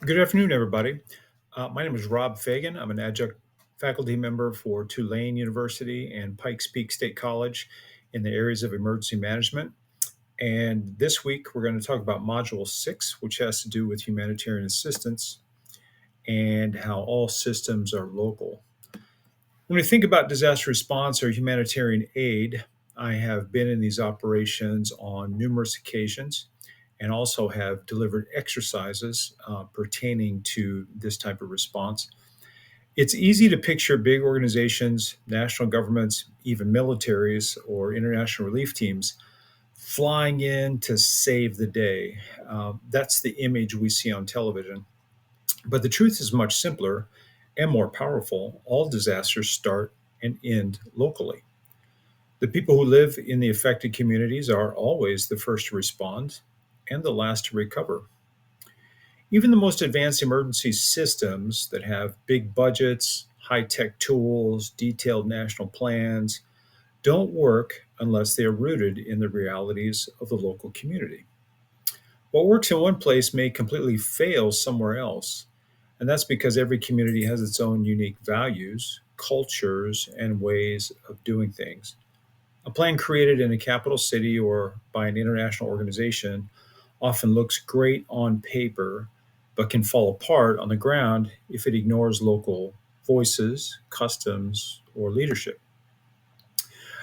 Good afternoon, everybody. My name is Rob Fagan. I'm an adjunct faculty member for Tulane University and Pikes Peak State College in the areas of emergency management. And this week, we're going to talk about Module 6, which has to do with humanitarian assistance and how all systems are local. When we think about disaster response or humanitarian aid, I have been in these operations on numerous occasions and also have delivered exercises pertaining to this type of response. It's easy to picture big organizations, national governments, even militaries or international relief teams flying in to save the day. That's the image we see on television. But the truth is much simpler and more powerful. All disasters start and end locally. The people who live in the affected communities are always the first to respond and the last to recover. Even the most advanced emergency systems that have big budgets, high tech tools, detailed national plans don't work unless they are rooted in the realities of the local community. What works in one place may completely fail somewhere else, and that's because every community has its own unique values, cultures, and ways of doing things. A plan created in a capital city or by an international organization often looks great on paper, but can fall apart on the ground if it ignores local voices, customs, or leadership.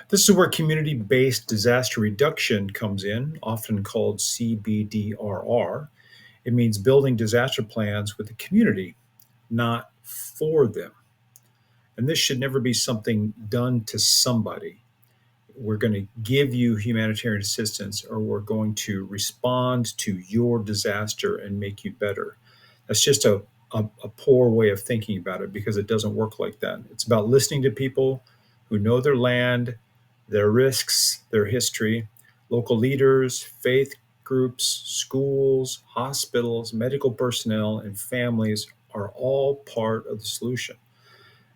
This is where community based disaster reduction comes in, often called CBDRR. It means building disaster plans with the community, not for them. And this should never be something done to somebody. We're going to give you humanitarian assistance or we're going to respond to your disaster and make you better. That's just a poor way of thinking about it because it doesn't work like that. It's about listening to people who know their land, their risks, their history, local leaders, faith groups, schools, hospitals, medical personnel, and families are all part of the solution.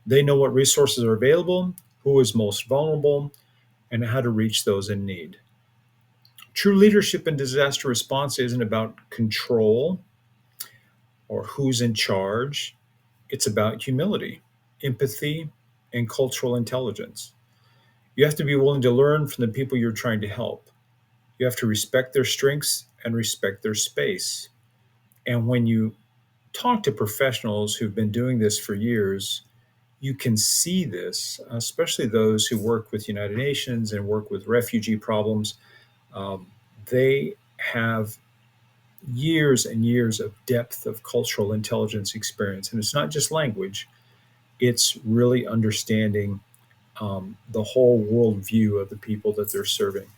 They know what resources are available, who is most vulnerable, and how to reach those in need. True leadership in disaster response isn't about control or who's in charge. It's about humility, empathy, and cultural intelligence. You have to be willing to learn from the people you're trying to help. You have to respect their strengths and respect their space. And when you talk to professionals who've been doing this for years, you can see this, especially those who work with United Nations and work with refugee problems. Um, they have years and years of depth of cultural intelligence experience. And it's not just language, it's really understanding the whole worldview of the people that they're serving.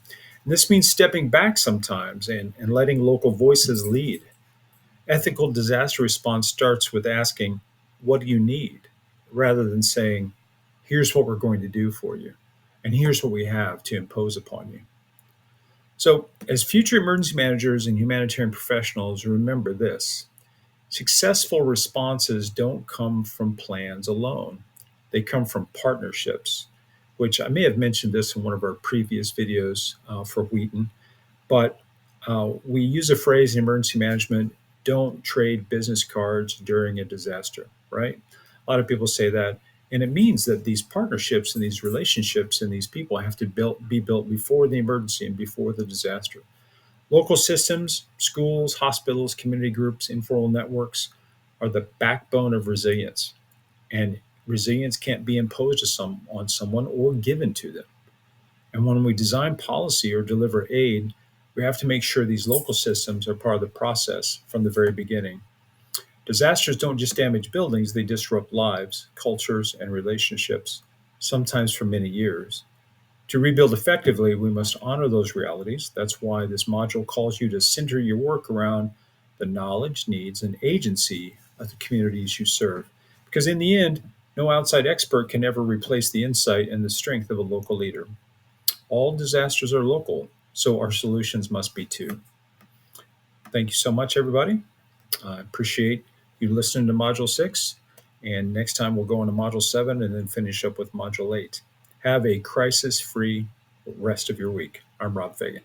And this means stepping back sometimes and letting local voices lead. Ethical disaster response starts with asking, what do you need? Rather than saying, here's what we're going to do for you, and here's what we have to impose upon you. So, as future emergency managers and humanitarian professionals, remember this: successful responses don't come from plans alone, they come from partnerships, which I may have mentioned this in one of our previous videos for Wheaton, but we use a phrase in emergency management: don't trade business cards during a disaster, right? A lot of people say that. And it means that these partnerships and these relationships and these people have to be built before the emergency and before the disaster. Local systems, schools, hospitals, community groups, informal networks are the backbone of resilience. And resilience can't be imposed on someone or given to them. And when we design policy or deliver aid, we have to make sure these local systems are part of the process from the very beginning. Disasters don't just damage buildings, they disrupt lives, cultures, and relationships, sometimes for many years. To rebuild effectively, we must honor those realities. That's why this module calls you to center your work around the knowledge, needs, and agency of the communities you serve. Because in the end, no outside expert can ever replace the insight and the strength of a local leader. All disasters are local, so our solutions must be too. Thank you so much, everybody. I appreciate you listening to Module 6. And next time we'll go into Module 7 and then finish up with Module 8. Have a crisis free rest of your week. I'm Rob Fagan.